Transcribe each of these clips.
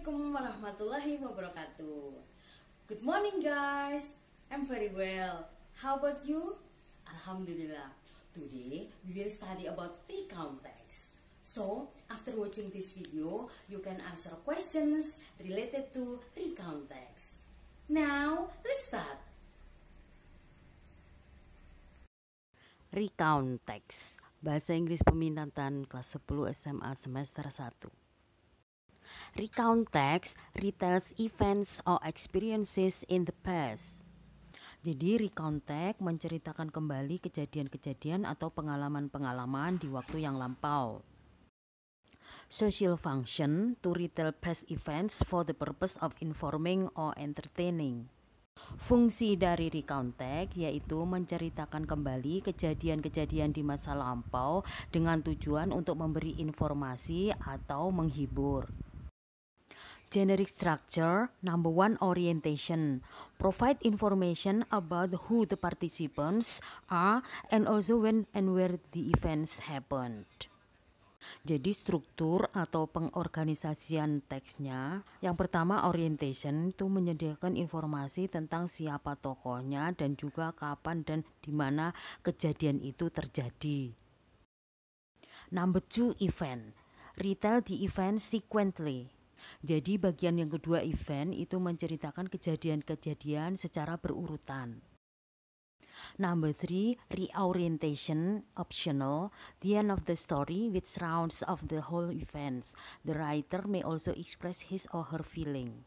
Assalamualaikum warahmatullahi wabarakatuh. Good morning guys, I'm very well. How about you? Alhamdulillah. Today we will study about recount text. So after watching this video, you can answer questions related to recount text. Now let's start. Recount text, Bahasa Inggris Peminatan kelas 10 SMA semester 1. Recount text retells events or experiences in the past. Jadi recount text menceritakan kembali kejadian-kejadian atau pengalaman-pengalaman di waktu yang lampau. Social function to retell past events for the purpose of informing or entertaining. Fungsi dari recount text yaitu menceritakan kembali kejadian-kejadian di masa lampau dengan tujuan untuk memberi informasi atau menghibur. Generic structure. Number 1, orientation. Provide information about who the participants are and also when and where the events happened. Jadi struktur atau pengorganisasian teksnya, yang pertama orientation itu menyediakan informasi tentang siapa tokohnya dan juga kapan dan di mana kejadian itu terjadi. Number 2, event. Retell the event sequentially. Jadi bagian yang kedua event itu menceritakan kejadian-kejadian secara berurutan. Number 3, reorientation, optional. The end of the story which rounds off the whole events. The writer may also express his or her feeling.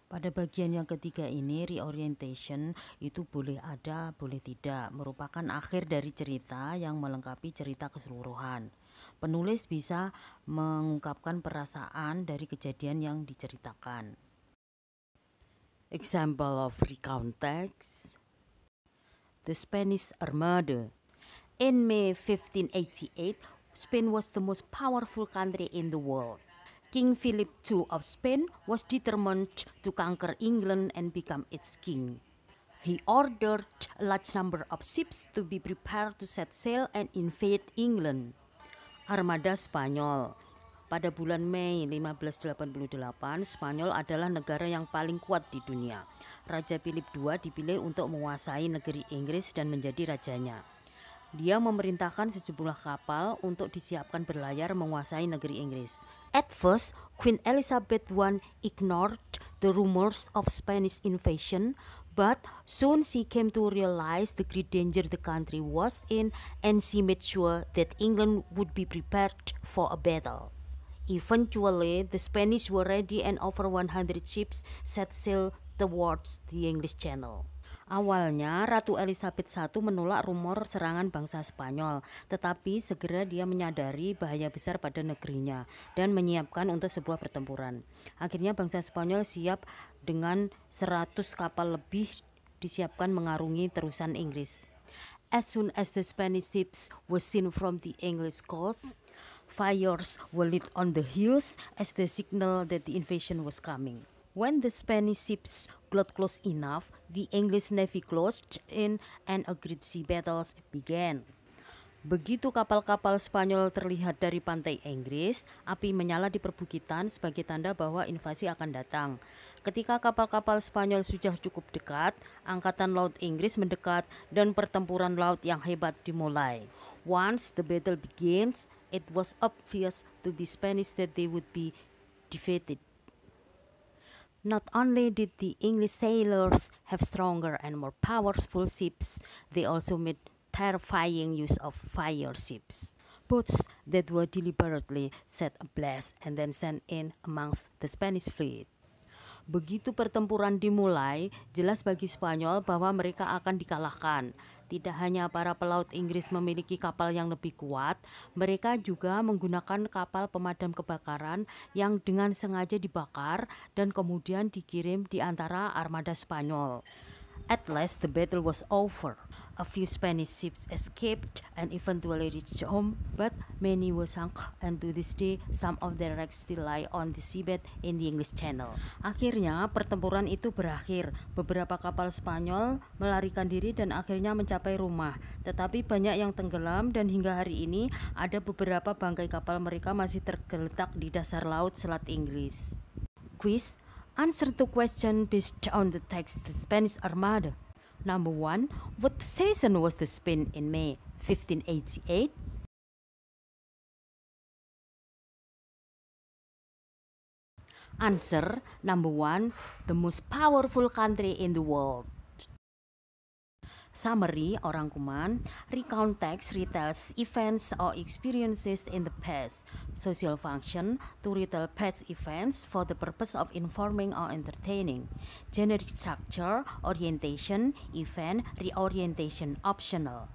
Pada bagian yang ketiga ini, reorientation itu boleh ada, boleh tidak, merupakan akhir dari cerita yang melengkapi cerita keseluruhan. Penulis bisa mengungkapkan perasaan dari kejadian yang diceritakan. Example of recount text. The Spanish Armada. In May 1588, Spain was the most powerful country in the world. King Philip II of Spain was determined to conquer England and become its king. He ordered a large number of ships to be prepared to set sail and invade England. Armada Spanyol. Pada bulan Mei 1588, Spanyol adalah negara yang paling kuat di dunia. Raja Philip II dipilih untuk menguasai negeri Inggris dan menjadi rajanya. Dia memerintahkan sejumlah kapal untuk disiapkan berlayar menguasai negeri Inggris. At first, Queen Elizabeth I ignored the rumors of Spanish invasion, but soon she came to realize the great danger the country was in, and she made sure that England would be prepared for a battle. Eventually, the Spanish were ready and over 100 ships set sail towards the English Channel. Awalnya, Ratu Elizabeth I menolak rumor serangan bangsa Spanyol, tetapi segera dia menyadari bahaya besar pada negerinya dan menyiapkan untuk sebuah pertempuran. Akhirnya bangsa Spanyol siap dengan 100 kapal lebih disiapkan mengarungi terusan Inggris. As soon as the Spanish ships were seen from the English coast, fires were lit on the hills as the signal that the invasion was coming. When the Spanish ships got close enough, the English navy closed in and a great sea battles began. Begitu kapal-kapal Spanyol terlihat dari pantai Inggris, api menyala di perbukitan sebagai tanda bahwa invasi akan datang. Ketika kapal-kapal Spanyol sudah cukup dekat, angkatan laut Inggris mendekat dan pertempuran laut yang hebat dimulai. Once the battle begins, it was obvious to the Spanish that they would be defeated. Not only did the English sailors have stronger and more powerful ships, they also made terrifying use of fire ships, boats that were deliberately set ablaze and then sent in amongst the Spanish fleet. Begitu pertempuran dimulai, jelas bagi Spanyol bahwa mereka akan dikalahkan. Tidak hanya para pelaut Inggris memiliki kapal yang lebih kuat, mereka juga menggunakan kapal pemadam kebakaran yang dengan sengaja dibakar dan kemudian dikirim di antara armada Spanyol. At last the battle was over. A few Spanish ships escaped and eventually reached home, but many were sunk, and to this day some of their wrecks still lie on the seabed in the English Channel. Akhirnya pertempuran itu berakhir. Beberapa kapal Spanyol melarikan diri dan akhirnya mencapai rumah, tetapi banyak yang tenggelam dan hingga hari ini ada beberapa bangkai kapal mereka masih tergeletak di dasar laut Selat Inggris. Quiz. Answer the question based on the text The Spanish Armada. Number 1. What season was the Spain in May 1588? Answer. Number 1. The most powerful country in the world. Summary or rangkuman, recount text retells events or experiences in the past. Social function, to retell past events for the purpose of informing or entertaining. Generic structure, orientation, event, reorientation, optional.